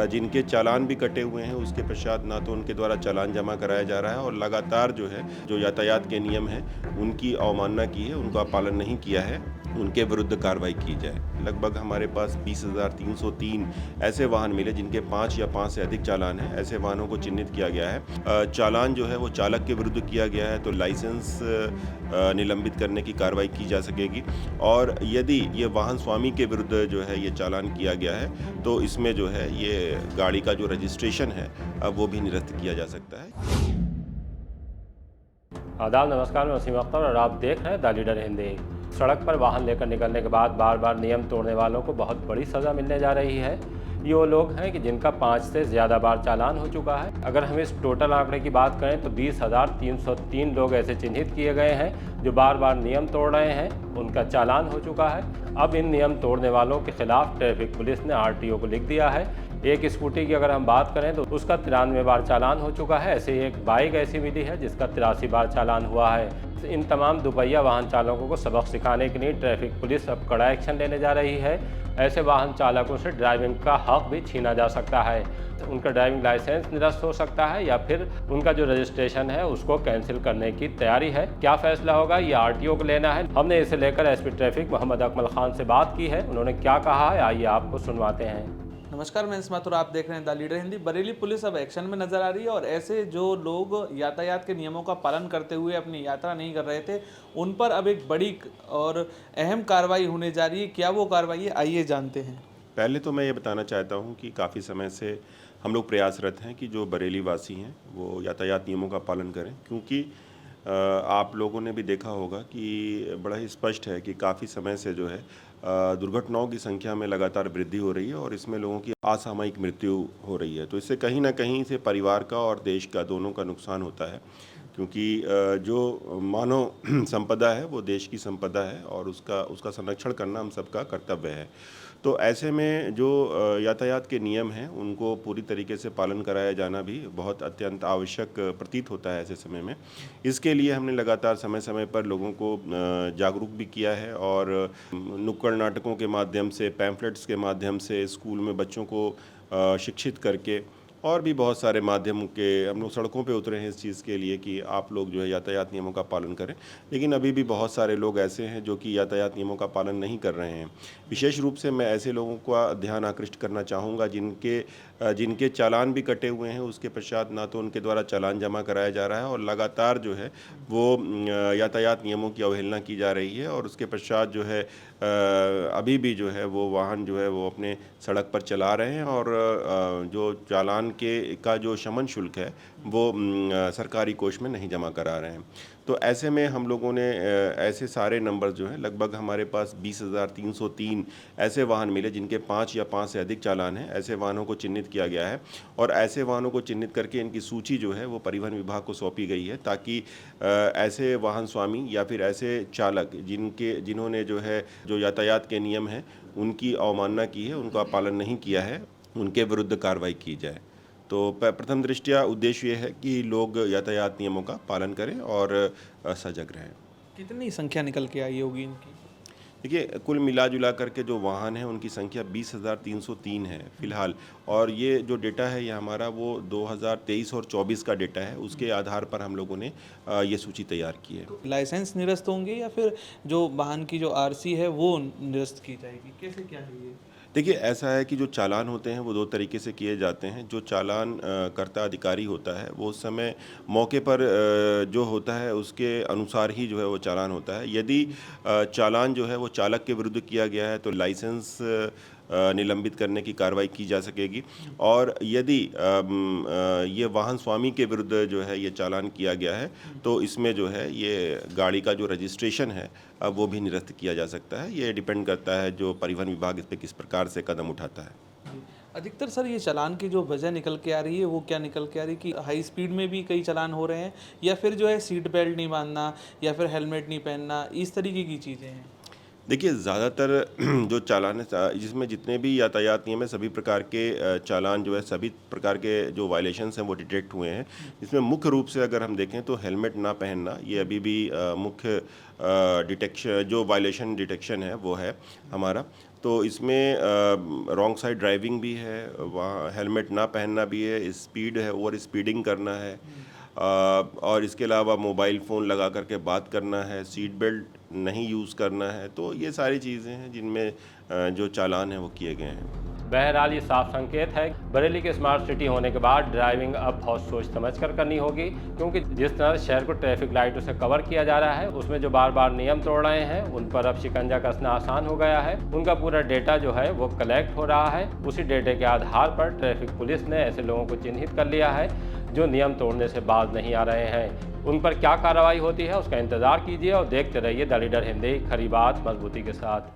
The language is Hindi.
जिनके चालान भी कटे हुए हैं, उसके पश्चात ना तो उनके द्वारा चालान जमा कराया जा रहा है और लगातार जो है, जो यातायात के नियम हैं, उनकी अवमानना की है, उनका पालन नहीं किया है, उनके विरुद्ध कार्रवाई की जाए। लगभग हमारे पास 20,303 ऐसे वाहन मिले जिनके 5 या 5 से अधिक चालान हैं। ऐसे वाहनों को चिन्हित किया गया है। चालान जो है वो चालक के विरुद्ध किया गया है, तो लाइसेंस निलंबित करने की कार्रवाई की जा सकेगी और यदि ये वाहन स्वामी के विरुद्ध जो है ये चालान किया गया है, तो इसमें जो है ये गाड़ी का जो रजिस्ट्रेशन है वो भी निरस्त किया जा सकता है। आदाब, नमस्कार। मैं वसीम अख्तर और आप देख रहे हैं द लीडर हिंदी। सड़क पर वाहन लेकर निकलने के बाद बार बार नियम तोड़ने वालों को बहुत बड़ी सज़ा मिलने जा रही है। ये वो लोग हैं कि जिनका 5 से ज़्यादा बार चालान हो चुका है। अगर हम इस टोटल आंकड़े की बात करें तो 20,303 लोग ऐसे चिन्हित किए गए हैं जो बार बार नियम तोड़ रहे हैं, उनका चालान हो चुका है। अब इन नियम तोड़ने वालों के खिलाफ ट्रैफिक पुलिस ने RTO को लिख दिया है। एक स्कूटी की अगर हम बात करें तो उसका 93 बार चालान हो चुका है। ऐसे ही एक बाइक ऐसी मिली है जिसका 83 बार चालान हुआ है। इन तमाम दुपहिया वाहन चालकों को सबक सिखाने के लिए ट्रैफिक पुलिस अब कड़ा एक्शन लेने जा रही है। ऐसे वाहन चालकों से ड्राइविंग का हक भी छीना जा सकता है। उनका ड्राइविंग लाइसेंस निरस्त हो सकता है या फिर उनका जो रजिस्ट्रेशन है उसको कैंसिल करने की तैयारी है। क्या फैसला होगा ये RTO को लेना है। हमने इसे लेकर SP ट्रैफिक मोहम्मद अकमल खान से बात की है। उन्होंने क्या कहा है आइए आपको सुनवाते हैं। नमस्कार, मैं इस्मात और आप देख रहे हैं the leader Hindi. Bareilly police अब एक्शन में नजर आ रही है और ऐसे जो लोग यातायात के नियमों का पालन करते हुए अपनी यात्रा नहीं कर रहे थे, उन पर अब एक बड़ी और अहम कार्रवाई होने जा रही है। क्या वो कार्रवाई है, आइए जानते हैं। पहले तो मैं ये बताना चाहता हूँ कि काफ़ी समय से हम लोग प्रयासरत हैं कि जो बरेली वासी हैं वो यातायात नियमों का पालन करें, क्योंकि आप लोगों ने भी देखा होगा कि बड़ा ही स्पष्ट है कि काफ़ी समय से जो है दुर्घटनाओं की संख्या में लगातार वृद्धि हो रही है और इसमें लोगों की असामयिक मृत्यु हो रही है। तो इससे कहीं ना कहीं से परिवार का और देश का दोनों का नुकसान होता है, क्योंकि जो मानव संपदा है वो देश की संपदा है और उसका उसका संरक्षण करना हम सबका कर्तव्य है। तो ऐसे में जो यातायात के नियम हैं उनको पूरी तरीके से पालन कराया जाना भी बहुत अत्यंत आवश्यक प्रतीत होता है ऐसे समय में। इसके लिए हमने लगातार समय समय पर लोगों को जागरूक भी किया है और नुक्कड़ नाटकों के माध्यम से, पैम्फलेट्स के माध्यम से, स्कूल में बच्चों को शिक्षित करके और भी बहुत सारे माध्यम के हम लोग सड़कों पे उतरे हैं इस चीज़ के लिए कि आप लोग जो है यातायात नियमों का पालन करें। लेकिन अभी भी बहुत सारे लोग ऐसे हैं जो कि यातायात नियमों का पालन नहीं कर रहे हैं। विशेष रूप से मैं ऐसे लोगों का ध्यान आकृष्ट करना चाहूँगा जिनके चालान भी कटे हुए हैं, उसके पश्चात ना तो उनके द्वारा चालान जमा कराया जा रहा है और लगातार जो है वो यातायात नियमों की अवहेलना की जा रही है और उसके पश्चात जो है अभी भी जो है वो वाहन जो है वो अपने सड़क पर चला रहे हैं और जो चालान का जो शमन शुल्क है वो सरकारी कोष में नहीं जमा करा रहे हैं। तो ऐसे में हम लोगों ने ऐसे सारे नंबर जो हैं, लगभग हमारे पास 20,303 ऐसे वाहन मिले जिनके 5 या 5 से अधिक चालान हैं। ऐसे वाहनों को चिन्हित किया गया है और ऐसे वाहनों को चिन्हित करके इनकी सूची जो है वो परिवहन विभाग को सौंपी गई है, ताकि ऐसे वाहन स्वामी या फिर ऐसे चालक जिन्होंने जो है जो यातायात के नियम हैं उनकी अवमानना की है, उनका पालन नहीं किया है, उनके विरुद्ध कार्रवाई की जाए। तो प्रथम दृष्टया उद्देश्य ये है कि लोग यातायात नियमों का पालन करें और सजग रहें। कितनी संख्या निकल के आई होगी इनकी? देखिए, कुल मिला जुला करके जो वाहन हैं उनकी संख्या 20,303 है फ़िलहाल, और ये जो डेटा है ये हमारा वो 2023 और 24 का डेटा है। उसके आधार पर हम लोगों ने ये सूची तैयार की है। तो लाइसेंस निरस्त होंगे या फिर जो वाहन की जो RC है वो निरस्त की जाएगी, कैसे क्या है ये? देखिए, ऐसा है कि जो चालान होते हैं वो 2 तरीके से किए जाते हैं। जो चालान कर्ता अधिकारी होता है वो उस समय मौके पर जो होता है उसके अनुसार ही जो है वो चालान होता है। यदि चालान जो है वो चालक के विरुद्ध किया गया है तो लाइसेंस निलंबित करने की कार्रवाई की जा सकेगी और यदि ये वाहन स्वामी के विरुद्ध जो है ये चालान किया गया है तो इसमें जो है ये गाड़ी का जो रजिस्ट्रेशन है वो भी निरस्त किया जा सकता है। ये डिपेंड करता है जो परिवहन विभाग इस पे किस प्रकार से कदम उठाता है। जी। अधिकतर सर ये चालान की जो वजह निकल के आ रही है वो क्या निकल के आ रही है कि हाई स्पीड में भी कई चालान हो रहे हैं या फिर जो है सीट बेल्ट नहीं बांधना या फिर हेलमेट नहीं पहनना, इस तरीके की चीज़ें हैं? देखिए, ज़्यादातर जो चालान है जिसमें जितने भी यातायात नियम है सभी प्रकार के चालान जो है सभी प्रकार के जो वायलेशंस हैं वो डिटेक्ट हुए हैं। इसमें मुख्य रूप से अगर हम देखें तो हेलमेट ना पहनना ये अभी भी मुख्य डिटेक्शन जो वायलेशन डिटेक्शन है वो है हमारा। तो इसमें रॉन्ग साइड ड्राइविंग भी है, वहाँ हेलमेट ना पहनना भी है, स्पीड है, ओवर स्पीडिंग करना है, और इसके अलावा मोबाइल फ़ोन लगा करके बात करना है, सीट बेल्ट नहीं यूज़ करना है। तो ये सारी चीज़ें हैं जिनमें जो चालान हैं वो किए गए हैं। बहरहाल ये साफ संकेत है बरेली के स्मार्ट सिटी होने के बाद ड्राइविंग अब बहुत सोच समझ कर करनी होगी, क्योंकि जिस तरह शहर को ट्रैफिक लाइटों से कवर किया जा रहा है उसमें जो बार बार नियम तोड़ रहे हैं उन पर अब शिकंजा कसना आसान हो गया है। उनका पूरा डेटा जो है वो कलेक्ट हो रहा है। उसी डेटे के आधार पर ट्रैफिक पुलिस ने ऐसे लोगों को चिन्हित कर लिया है जो नियम तोड़ने से बाज नहीं आ रहे हैं। उन पर क्या कार्रवाई होती है उसका इंतजार कीजिए और देखते रहिए द लीडर हिंदी, खरी बात मजबूती के साथ।